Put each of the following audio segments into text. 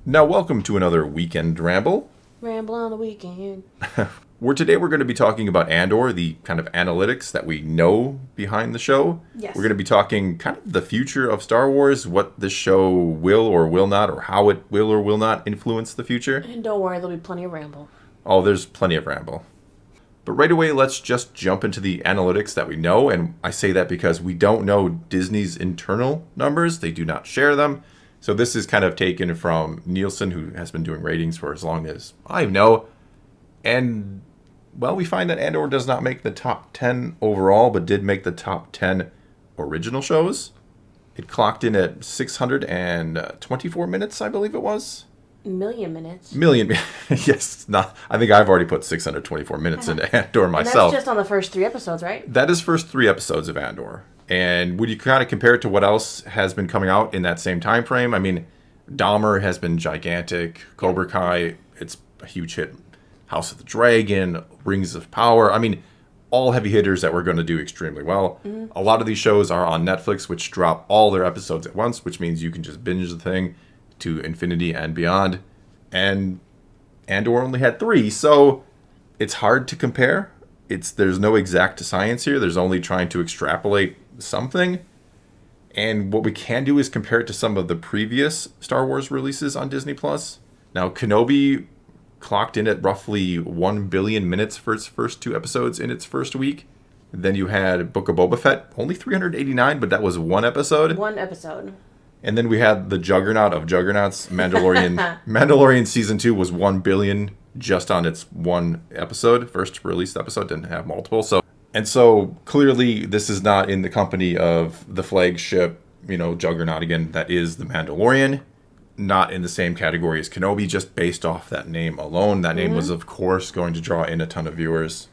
Now, welcome to another weekend ramble. Ramble on the weekend. Today we're going to be talking about Andor, the kind of analytics that we know behind the show. Yes. We're going to be talking kind of the future of Star Wars, what this show will or will not, or how it will or will not influence the future. And don't worry, there'll be plenty of ramble. Oh, there's plenty of ramble. But right away, let's just jump into the analytics that we know. And I say that because we don't know Disney's internal numbers. They do not share them. So this is kind of taken from Nielsen, who has been doing ratings for as long as I know. And, well, we find that Andor does not make the top 10 overall, but did make the top 10 original shows. It clocked in at 624 minutes, I believe it was. Million minutes. Yes. Not. I think I've already put 624 minutes into Andor myself. And that's just on the first 3 episodes, right? That is first 3 episodes of Andor. And would you kind of compare it to what else has been coming out in that same time frame? I mean, Dahmer has been gigantic. Cobra Kai, it's a huge hit. House of the Dragon, Rings of Power. I mean, all heavy hitters that were going to do extremely well. Mm-hmm. A lot of these shows are on Netflix, which drop all their episodes at once, which means you can just binge the thing to infinity and beyond. And Andor only had 3, so it's hard to compare. There's no exact science here. There's only trying to extrapolate something. And what we can do is compare it to some of the previous Star Wars releases on Disney+. Now, Kenobi clocked in at roughly 1 billion minutes for its first 2 episodes in its first week. Then you had Book of Boba Fett, only 389, but that was 1 episode. 1 episode. And then we had the juggernaut of juggernauts, Mandalorian. Mandalorian Season 2 was 1 billion just on its 1 episode. First released episode, didn't have multiple. So clearly this is not in the company of the flagship, juggernaut again, that is the Mandalorian. Not in the same category as Kenobi, just based off that name alone. That name was, of course, going to draw in a ton of viewers.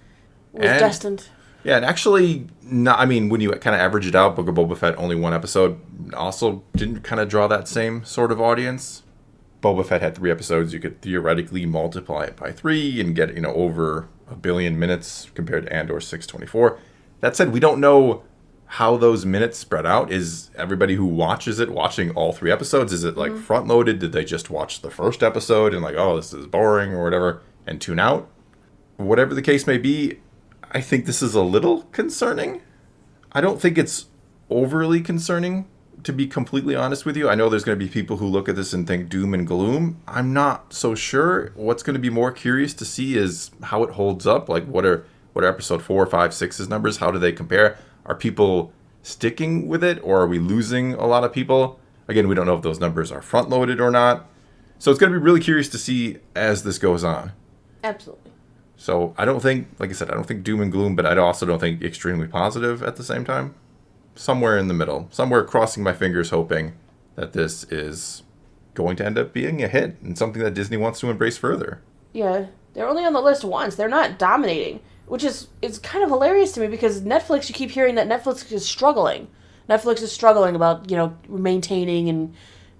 It was destined. Yeah, and actually, when you kind of average it out, Book of Boba Fett, only 1 episode, also didn't kind of draw that same sort of audience. Boba Fett had 3 episodes. You could theoretically multiply it by 3 and get, over 1 billion minutes compared to Andor 624. That said, we don't know how those minutes spread out. Is everybody who watches it watching all 3 episodes? Is it like front loaded? Did they just watch the first episode and this is boring or whatever and tune out? Whatever the case may be, I think this is a little concerning. I don't think it's overly concerning, to be completely honest with you. I know there's going to be people who look at this and think doom and gloom. I'm not so sure. What's going to be more curious to see is how it holds up. Like, what are episode 4, 5, 6's numbers? How do they compare? Are people sticking with it, or are we losing a lot of people? Again, we don't know if those numbers are front-loaded or not. So it's going to be really curious to see as this goes on. Absolutely. So I don't think, like I said, I don't think doom and gloom, but I also don't think extremely positive at the same time. Somewhere in the middle. Somewhere crossing my fingers hoping that this is going to end up being a hit and something that Disney wants to embrace further. Yeah, they're only on the list once. They're not dominating, which is kind of hilarious to me because Netflix, you keep hearing that Netflix is struggling. Netflix is struggling about, maintaining and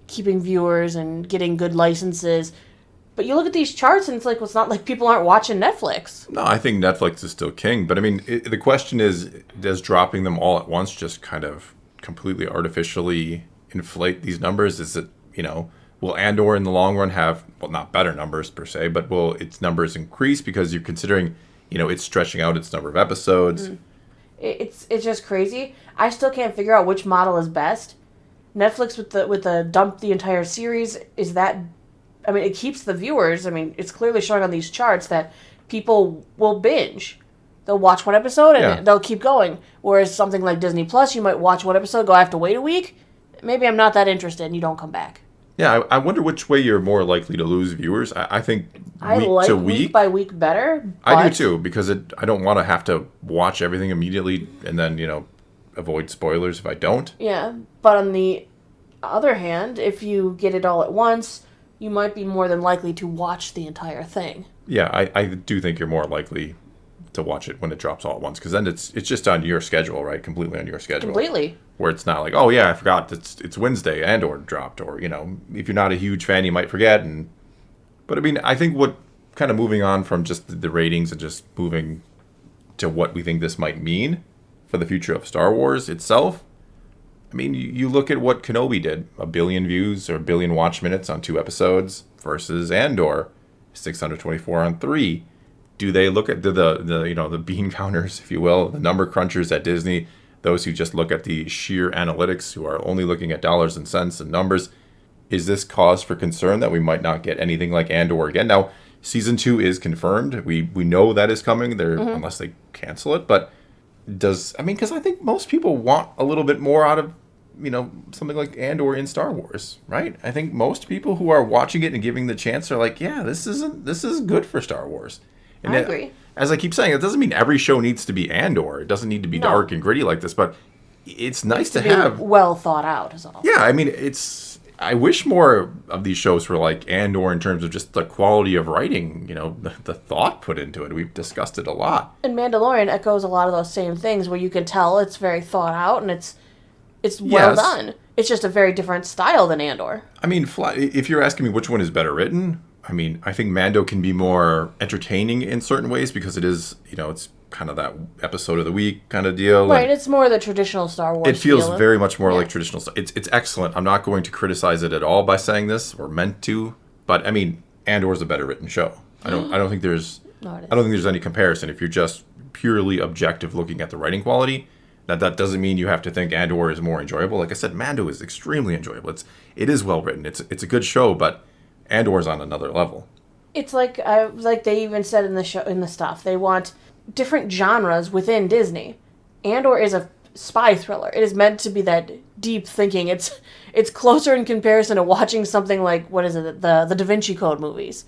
keeping viewers and getting good licenses. But you look at these charts and it's like, well, it's not like people aren't watching Netflix. No, I think Netflix is still king. But the question is, does dropping them all at once just kind of completely artificially inflate these numbers? Is it, will Andor in the long run have, well, not better numbers per se, but will its numbers increase because you're considering, it's stretching out its number of episodes? It's just crazy. I still can't figure out which model is best. Netflix with the dump the entire series, is that... it keeps the viewers. It's clearly showing on these charts that people will binge. They'll watch 1 episode and they'll keep going. Whereas something like Disney Plus, you might watch 1 episode, go, I have to wait a week. Maybe I'm not that interested and you don't come back. Yeah, I wonder which way you're more likely to lose viewers. I think week by week better. I do too, because I don't want to have to watch everything immediately and then, avoid spoilers if I don't. Yeah, but on the other hand, if you get it all at once, you might be more than likely to watch the entire thing. Yeah, I do think you're more likely to watch it when it drops all at once, because then it's just on your schedule, right? Completely on your schedule. Completely. Where it's not like, oh yeah, I forgot it's Wednesday, Andor dropped, or if you're not a huge fan, you might forget. But I think what kind of moving on from just the ratings and just moving to what we think this might mean for the future of Star Wars itself. I mean, you look at what Kenobi did, 1 billion views or 1 billion watch minutes on 2 episodes versus Andor, 624 on 3. Do they look at the bean counters, if you will, the number crunchers at Disney, those who just look at the sheer analytics, who are only looking at dollars and cents and numbers? Is this cause for concern that we might not get anything like Andor again? Now, season 2 is confirmed. We know that is coming there unless they cancel it. But because I think most people want a little bit more out of, something like Andor in Star Wars, right? I think most people who are watching it and giving the chance are like, yeah, this is good for Star Wars. And I agree. As I keep saying, it doesn't mean every show needs to be Andor. It doesn't need to be dark and gritty like this, but it's nice to have well thought out is all. Yeah, I mean, I wish more of these shows were like Andor in terms of just the quality of writing, the thought put into it. We've discussed it a lot. And Mandalorian echoes a lot of those same things where you can tell it's very thought out and it's well done. It's just a very different style than Andor. I mean, if you're asking me which one is better written, I mean, I think Mando can be more entertaining in certain ways because it is, it's kind of that episode of the week kind of deal. Right, it's more the traditional Star Wars. It feels very much more like traditional. It's excellent. I'm not going to criticize it at all by saying this, or meant to. But I mean, Andor's a better written show. I don't think there's any comparison. If you're just purely objective looking at the writing quality, that doesn't mean you have to think Andor is more enjoyable. Like I said, Mando is extremely enjoyable. It is well written. It's a good show, but Andor's on another level. It's like they even said in the show, in the stuff, they want different genres within Disney. Andor is a spy thriller. It is meant to be that deep thinking. It's closer in comparison to watching something like, what is it, the Da Vinci Code movies.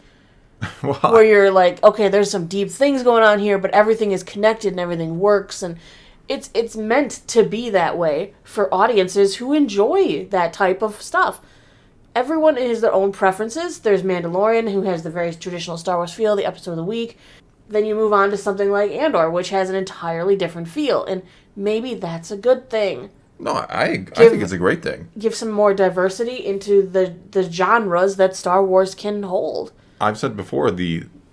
Wow. Where you're like, okay, there's some deep things going on here, but everything is connected and everything works, and it's meant to be that way for audiences who enjoy that type of stuff. Everyone has their own preferences. There's Mandalorian, who has the very traditional Star Wars feel, the episode of the week. Then you move on to something like Andor, which has an entirely different feel. And maybe that's a good thing. No, I think it's a great thing. Give some more diversity into the genres that Star Wars can hold. I've said before,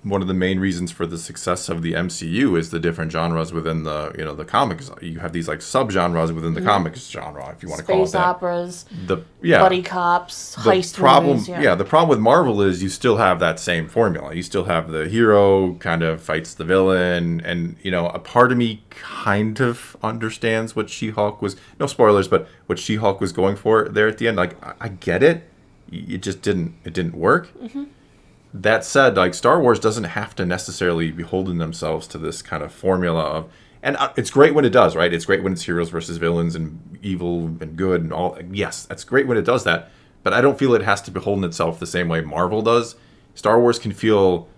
one of the main reasons for the success of the MCU is the different genres within the comics. You have these like subgenres within the comics genre, if you want to call it that. Space operas, buddy cops, heist movies. Yeah, the problem with Marvel is you still have that same formula. You still have the hero kind of fights the villain, and a part of me kind of understands what She-Hulk was. No spoilers, but what She-Hulk was going for there at the end. Like I get it. It just didn't work. Mm-hmm. That said, like Star Wars doesn't have to necessarily be holding themselves to this kind of formula of, and it's great when it does, right? It's great when it's heroes versus villains and evil and good and all. Yes, that's great when it does that, but I don't feel it has to be holding itself the same way Marvel does. Star Wars can feel,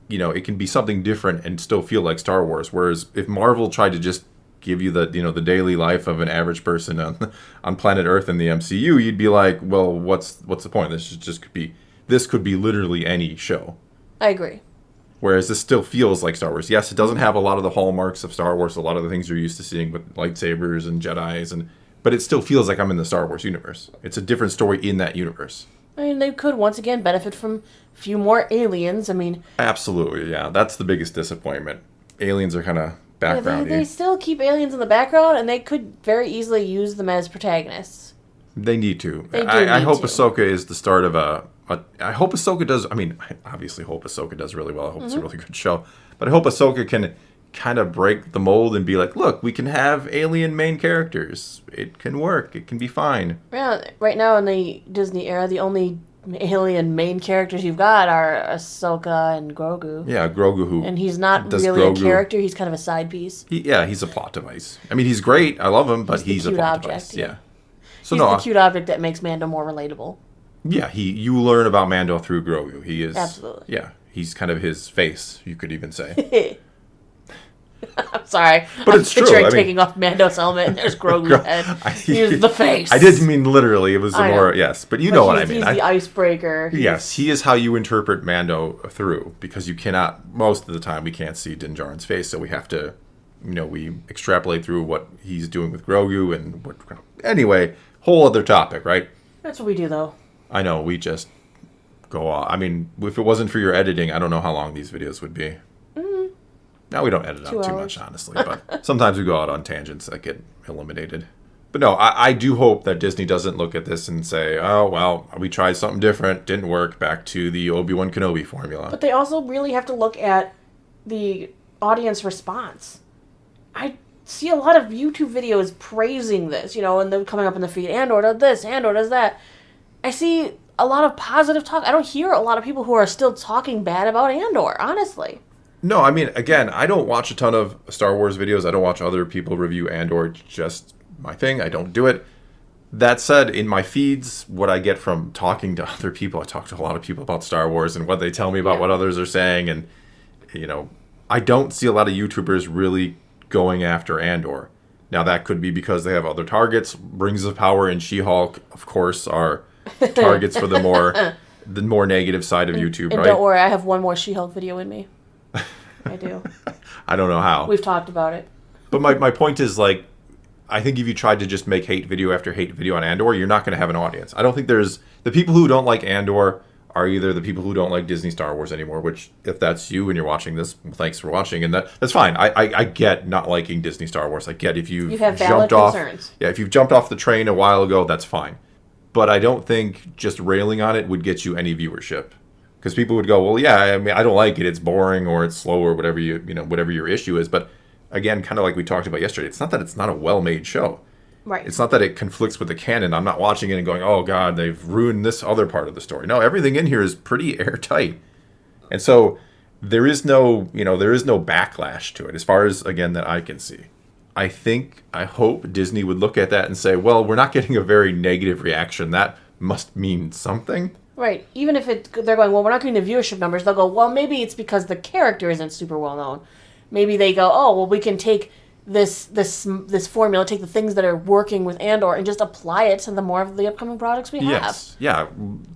it can be something different and still feel like Star Wars. Whereas if Marvel tried to just give you the the daily life of an average person on planet Earth in the MCU, you'd be like, well, what's the point? This could be literally any show. I agree. Whereas this still feels like Star Wars. Yes, it doesn't have a lot of the hallmarks of Star Wars, a lot of the things you're used to seeing with lightsabers and Jedis, but it still feels like I'm in the Star Wars universe. It's a different story in that universe. I mean, they could once again benefit from a few more aliens. I mean, absolutely, yeah. That's the biggest disappointment. Aliens are kind of background. They still keep aliens in the background, and they could very easily use them as protagonists. They need to. I hope Ahsoka is the start of I hope Ahsoka does. I mean, I obviously hope Ahsoka does really well. I hope it's a really good show. But I hope Ahsoka can kind of break the mold and be like, look, we can have alien main characters. It can work. It can be fine. Yeah, right now in the Disney era, the only alien main characters you've got are Ahsoka and Grogu. Yeah, Grogu and he's not really a character. He's kind of a side piece. He's a plot device. I mean, he's great. I love him, but he's a plot device. Yeah. So he's the cute object that makes Mando more relatable. Yeah, you learn about Mando through Grogu. He is absolutely. Yeah, he's kind of his face, you could even say. I'm sorry, but it's true. Taking off Mando's helmet and there's Grogu's head. He's the face. I didn't mean literally. It was more but you know what I mean. He's the icebreaker. Yes, he is how you interpret Mando through, because you cannot. Most of the time, we can't see Din Djarin's face, so we have to. We extrapolate through what he's doing with Grogu and what. Anyway, whole other topic, right? That's what we do, though. I know, we just go off. I mean, if it wasn't for your editing, I don't know how long these videos would be. Mm-hmm. Now we don't edit out too much, honestly, but sometimes we go out on tangents that get eliminated. But no, I do hope that Disney doesn't look at this and say, oh, well, we tried something different, didn't work, back to the Obi-Wan Kenobi formula. But they also really have to look at the audience response. I see a lot of YouTube videos praising this, and they're coming up in the feed, Andor does this, Andor does that. I see a lot of positive talk. I don't hear a lot of people who are still talking bad about Andor, honestly. No, I mean, again, I don't watch a ton of Star Wars videos. I don't watch other people review Andor. It's just my thing. I don't do it. That said, in my feeds, what I get from talking to other people, I talk to a lot of people about Star Wars and what they tell me about what others are saying. And, I don't see a lot of YouTubers really going after Andor. Now, that could be because they have other targets. Rings of Power and She-Hulk, of course, are targets for the more negative side of YouTube, and right? Don't worry, I have one more She-Hulk video in me. I do. I don't know how. We've talked about it. But my point is, like, I think if you tried to just make hate video after hate video on Andor, you're not going to have an audience. I don't think there's... The people who don't like Andor are either the people who don't like Disney Star Wars anymore, which, if that's you and you're watching this, well, thanks for watching. And that's fine. I get not liking Disney Star Wars. I get if you have valid jumped concerns. off... Yeah, if you've jumped off the train a while ago, that's fine. But I don't think just railing on it would get you any viewership. Because people would go, well, yeah, I mean, I don't like it. It's boring or it's slow or whatever whatever your issue is. But again, kind of like we talked about yesterday, it's not that it's not a well-made show. Right. It's not that it conflicts with the canon. I'm not watching it and going, oh, God, they've ruined this other part of the story. No, everything in here is pretty airtight. And so there is no backlash to it as far as, again, that I can see. I hope Disney would look at that and say, well, we're not getting a very negative reaction. That must mean something. Right. Even if they're going, well, we're not getting the viewership numbers, they'll go, well, maybe it's because the character isn't super well known. Maybe they go, oh, well, we can take this formula, take the things that are working with Andor and just apply it to the more of the upcoming products we have. Yes. Yeah.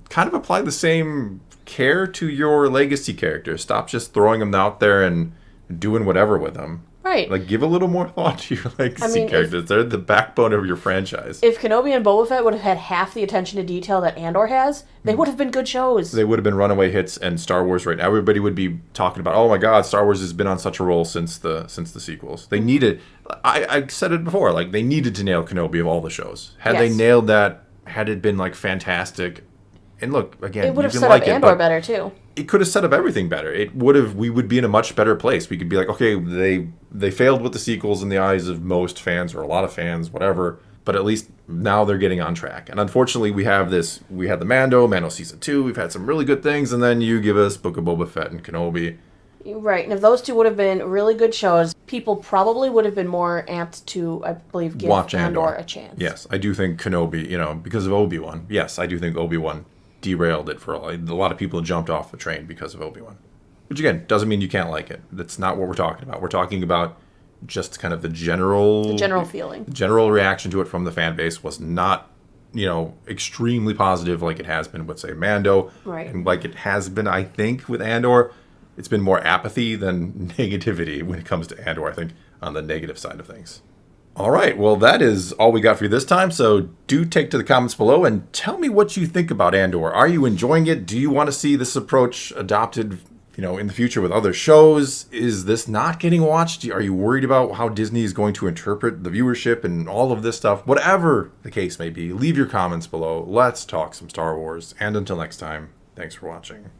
Kind of apply the same care to your legacy characters. Stop just throwing them out there and doing whatever with them. Right. Like, give a little more thought to your legacy characters. They're the backbone of your franchise. If Kenobi and Boba Fett would have had half the attention to detail that Andor has, they would have been good shows. They would have been runaway hits, and Star Wars right now, everybody would be talking about, oh my God, Star Wars has been on such a roll since the sequels. They needed, I said it before, like, they needed to nail Kenobi of all the shows. Had they nailed that, had it been, like, fantastic, and look, again, it would have set up Andor better, too. It could have set up everything better. We would be in a much better place. We could be like, okay, they failed with the sequels in the eyes of most fans or a lot of fans, whatever. But at least now they're getting on track. And unfortunately, we had the Mando Season 2. We've had some really good things. And then you give us Book of Boba Fett and Kenobi. Right. And if those two would have been really good shows, people probably would have been more amped to, I believe, give Andor a chance. Yes. I do think Kenobi, because of Obi-Wan. Yes, I do think Obi-Wan derailed it for a lot of people jumped off the train because of Obi-Wan. Which, again, doesn't mean you can't like it. That's not what we're talking about. We're talking about just kind of the general feeling. The general reaction to it from the fan base was not, extremely positive like it has been with, say, Mando. Right. And like it has been, I think, with Andor. It's been more apathy than negativity when it comes to Andor, I think, on the negative side of things. All right, well, that is all we got for you this time, so do take to the comments below and tell me what you think about Andor. Are you enjoying it? Do you want to see this approach adopted, in the future with other shows? Is this not getting watched? Are you worried about how Disney is going to interpret the viewership and all of this stuff? Whatever the case may be, leave your comments below. Let's talk some Star Wars, and until next time, thanks for watching.